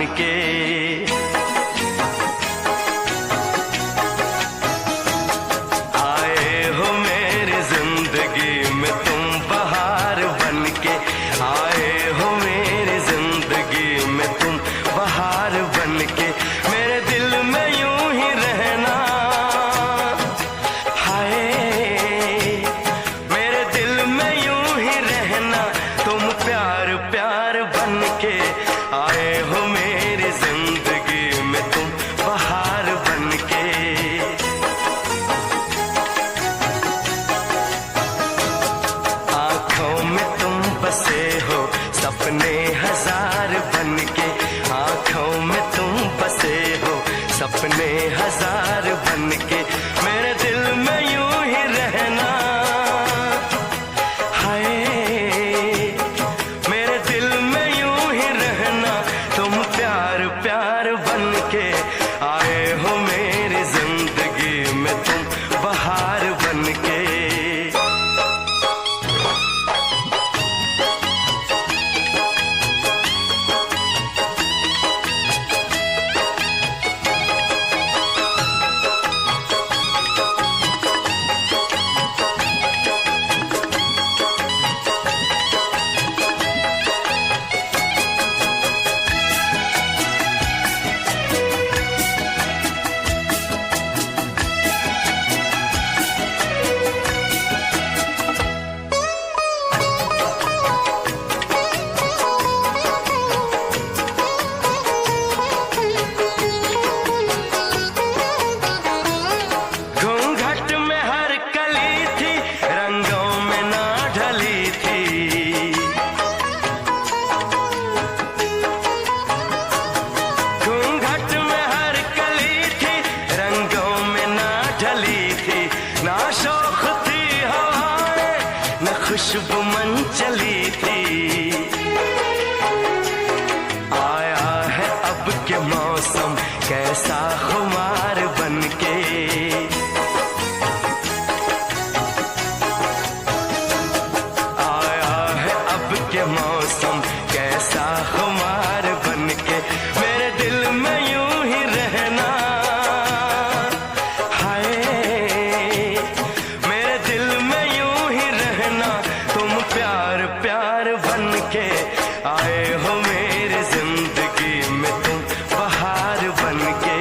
के। आए हो मेरी जिंदगी में तुम बहार बन के, आए हो मेरी जिंदगी में तुम बहार बन के। मेरे दिल में यूं ही रहना, हाय मेरे दिल में यूं ही रहना, तुम प्यार प्यार बन के। आए हो मेरी जिंदगी में तुम बहार बन के। आंखों में तुम बसे हो सपने हजार बन के, आंखों में तुम बसे हो सपने हजार बन के। मेरे दिल में यूं ही रहना, हाय मेरे दिल में यूं ही रहना, तुम प्यार प्यार बन के। आए हो मेरी जिंदगी में तुम बहार बन के। घूंघट में हर कली थी, रंगों में ना ढली थी। घूंघट में हर कली थी, रंगों में ना ढली थी। ना शौक थी हवाएं, न खुशबू मन चली थी। आया है अब के मौसम कैसा खुमार बन के। आया है अब के मौसम कैसा खुमार बन के। मेरे दिल में यूं ही रहना, हाय मेरे दिल में यूं ही रहना, तुम प्यार प्यार बन के। आए हो मेरी जिंदगी में तुम बहार बन के।